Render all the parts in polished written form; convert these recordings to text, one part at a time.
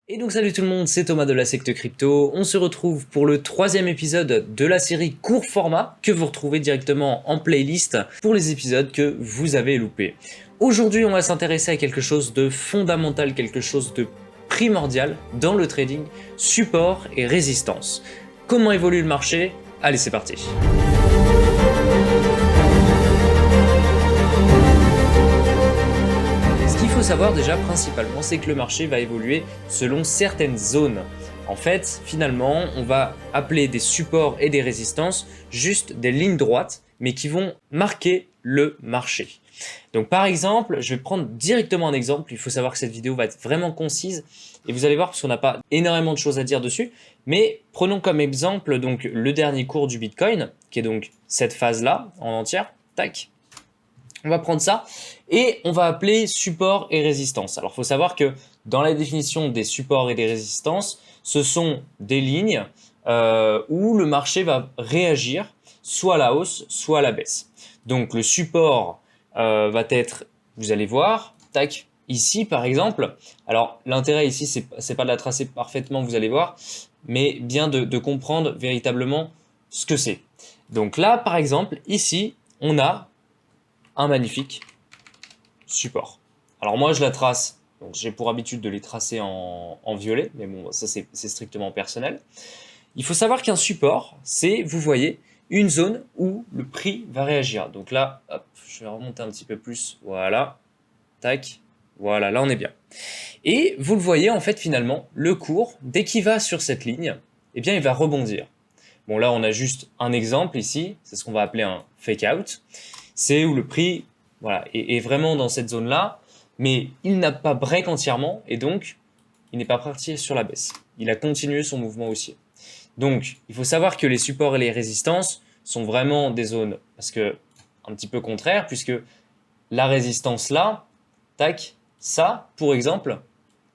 Et donc salut tout le monde, c'est Thomas de la secte crypto. On se retrouve pour le 3e épisode de la série court format que vous retrouvez directement en playlist pour les épisodes que vous avez loupés. Aujourd'hui, on va s'intéresser à quelque chose de fondamental, quelque chose de primordial dans le trading, support et résistance. Comment évolue le marché? Allez, c'est parti. Ce qu'il faut savoir déjà principalement, c'est que le marché va évoluer selon certaines zones. En fait, finalement, on va appeler des supports et des résistances juste des lignes droites, mais qui vont marquer le marché. Donc par exemple, je vais prendre directement un exemple. Il faut savoir que cette vidéo va être vraiment concise et vous allez voir parce qu'on n'a pas énormément de choses à dire dessus. Mais prenons comme exemple donc le dernier cours du Bitcoin, qui est donc cette phase-là en entière. Tac. On va prendre ça et on va appeler support et résistance. Alors il faut savoir que dans la définition des supports et des résistances, ce sont des lignes où le marché va réagir soit à la hausse, soit à la baisse. Donc le support va être, vous allez voir, tac, ici par exemple. Alors l'intérêt ici, c'est pas de la tracer parfaitement, vous allez voir, mais bien de comprendre véritablement ce que c'est. Donc là, par exemple, ici, on a un magnifique support. Alors moi, je la trace, donc j'ai pour habitude de les tracer en violet, mais bon, ça c'est strictement personnel. Il faut savoir qu'un support, c'est, vous voyez, une zone où le prix va réagir. Donc là, hop, je vais remonter un petit peu plus, voilà, tac, voilà, là on est bien. Et vous le voyez, en fait, finalement, le cours, dès qu'il va sur cette ligne, eh bien, il va rebondir. Bon, là, on a juste un exemple ici, c'est ce qu'on va appeler un fake out. C'est où le prix voilà, est vraiment dans cette zone-là, mais il n'a pas break entièrement, et donc, il n'est pas parti sur la baisse. Il a continué son mouvement haussier. Donc, il faut savoir que les supports et les résistances sont vraiment des zones, parce que un petit peu contraire, puisque la résistance là, tac, ça, pour exemple,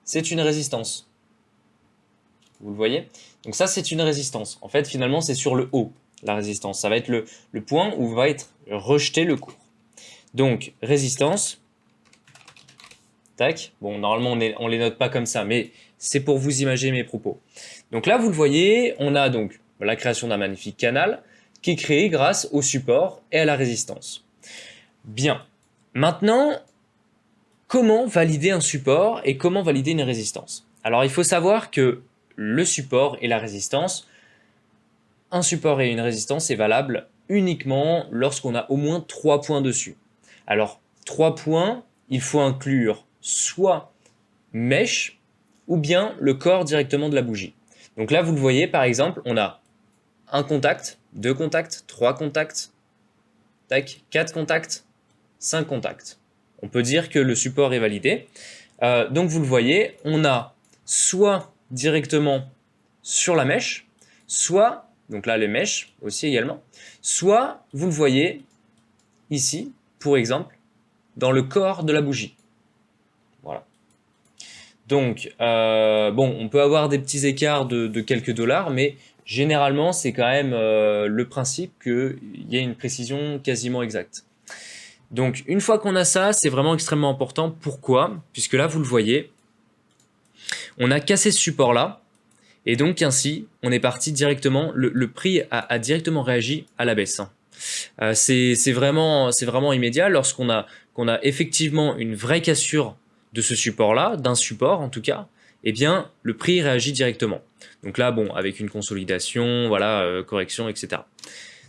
c'est une résistance. Vous le voyez? Donc ça, c'est une résistance. En fait, finalement, c'est sur le haut, la résistance. Ça va être le point où va être rejeté le cours. Donc, résistance, tac. Bon, normalement, on les note pas comme ça, mais c'est pour vous imaginer mes propos. Donc là, vous le voyez, on a donc la création d'un magnifique canal qui est créé grâce au support et à la résistance. Bien. Maintenant, comment valider un support et comment valider une résistance? Alors, il faut savoir que le support et la résistance, un support et une résistance est valable uniquement lorsqu'on a au moins 3 points dessus. Alors, 3 points, il faut inclure soit mèche ou bien le corps directement de la bougie. Donc là, vous le voyez, par exemple, on a un contact, 2 contacts, 3 contacts, tac, 4 contacts, 5 contacts. On peut dire que le support est validé. Donc vous le voyez, on a soit directement sur la mèche, soit, donc là les mèches aussi également, soit vous le voyez ici, pour exemple, dans le corps de la bougie. Voilà. Donc, bon, on peut avoir des petits écarts de quelques dollars, mais généralement, c'est quand même le principe qu'il y ait une précision quasiment exacte. Donc, une fois qu'on a ça, c'est vraiment extrêmement important. Pourquoi? Puisque là, vous le voyez, on a cassé ce support-là, et donc ainsi, on est parti directement, le prix a directement réagi à la baisse. C'est vraiment immédiat lorsqu'on a effectivement une vraie cassure de ce support-là, d'un support en tout cas, eh bien le prix réagit directement. Donc là, bon, avec une consolidation, voilà, correction, etc.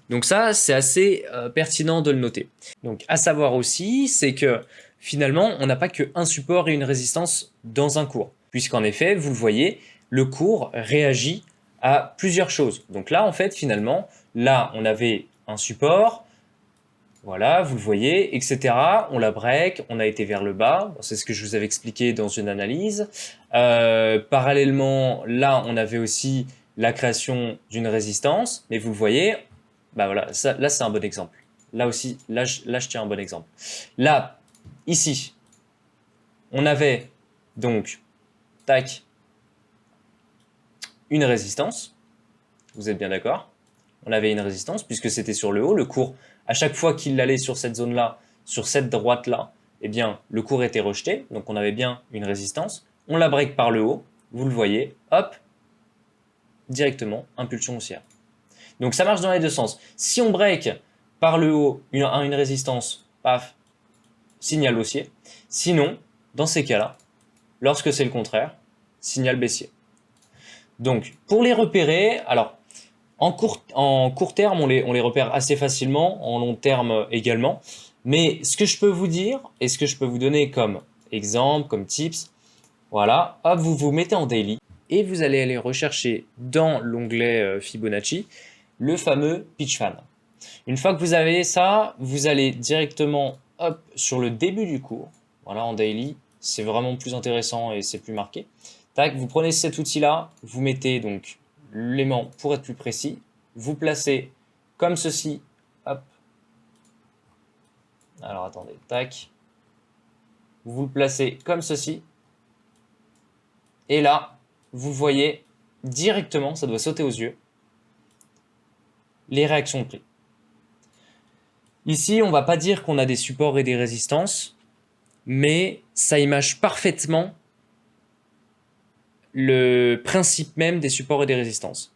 Donc ça, c'est assez pertinent de le noter. Donc à savoir aussi, c'est que finalement, on n'a pas qu'un support et une résistance dans un cours, puisqu'en effet, vous le voyez, le cours réagit à plusieurs choses. Donc là, en fait, finalement, là, on avait un support, voilà, vous le voyez, etc. On l'a break, on a été vers le bas, c'est ce que je vous avais expliqué dans une analyse. Parallèlement, là, on avait aussi la création d'une résistance, mais vous le voyez, bah voilà, ça, là c'est un bon exemple. Là aussi, là je tiens un bon exemple. Là, ici, on avait donc, tac, une résistance, vous êtes bien d'accord? On avait une résistance puisque c'était sur le haut, le cours, à chaque fois qu'il allait sur cette zone-là, sur cette droite-là, eh bien, le cours était rejeté, donc on avait bien une résistance. On la break par le haut, vous le voyez, hop, directement, impulsion haussière. Donc ça marche dans les deux sens. Si on break par le haut une résistance, paf, signal haussier. Sinon, dans ces cas-là, lorsque c'est le contraire, signal baissier. Donc, pour les repérer, alors, en court terme, on les repère assez facilement, en long terme également. Mais ce que je peux vous dire, et ce que je peux vous donner comme exemple, comme tips, voilà, hop, vous vous mettez en daily, et vous allez aller rechercher dans l'onglet Fibonacci, le fameux pitch fan. Une fois que vous avez ça, vous allez directement hop, sur le début du cours, voilà, en daily, c'est vraiment plus intéressant et c'est plus marqué. Tac, vous prenez cet outil-là, vous mettez donc l'aimant pour être plus précis, vous placez comme ceci, hop. Alors attendez, tac. Vous le placez comme ceci. Et là, vous voyez directement, ça doit sauter aux yeux, les réactions de prix. Ici, on ne va pas dire qu'on a des supports et des résistances, mais ça image parfaitement le principe même des supports et des résistances.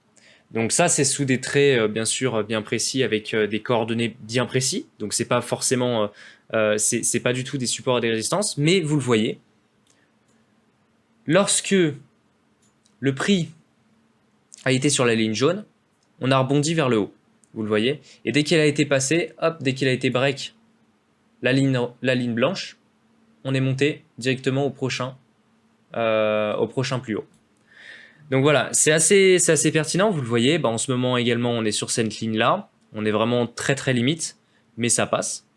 Donc ça, c'est sous des traits bien sûr bien précis avec des coordonnées bien précis. Donc c'est pas forcément, c'est pas du tout des supports et des résistances, mais vous le voyez. Lorsque le prix a été sur la ligne jaune, on a rebondi vers le haut. Vous le voyez. Et dès qu'il a été passé, hop, dès qu'il a été break la ligne blanche, on est monté directement au prochain plus haut. Donc voilà, c'est assez pertinent, vous le voyez. En ce moment également, on est sur cette ligne-là. On est vraiment très très limite, mais ça passe.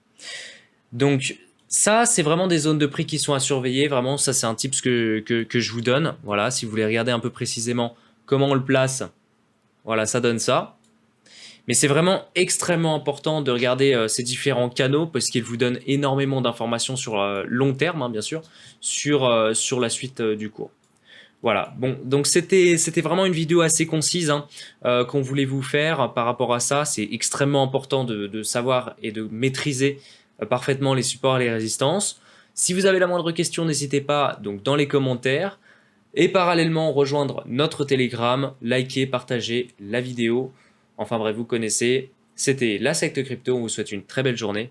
Donc ça, c'est vraiment des zones de prix qui sont à surveiller. Vraiment, ça c'est un tips que je vous donne. Voilà, si vous voulez regarder un peu précisément comment on le place, voilà, ça donne ça. Mais c'est vraiment extrêmement important de regarder ces différents canaux parce qu'ils vous donnent énormément d'informations sur long terme, bien sûr, sur la suite du cours. Voilà, bon, donc c'était vraiment une vidéo assez concise qu'on voulait vous faire par rapport à ça. C'est extrêmement important de savoir et de maîtriser parfaitement les supports et les résistances. Si vous avez la moindre question, n'hésitez pas donc dans les commentaires. Et parallèlement, rejoindre notre Telegram, liker, partager la vidéo. Enfin bref, vous connaissez. C'était la secte crypto. On vous souhaite une très belle journée.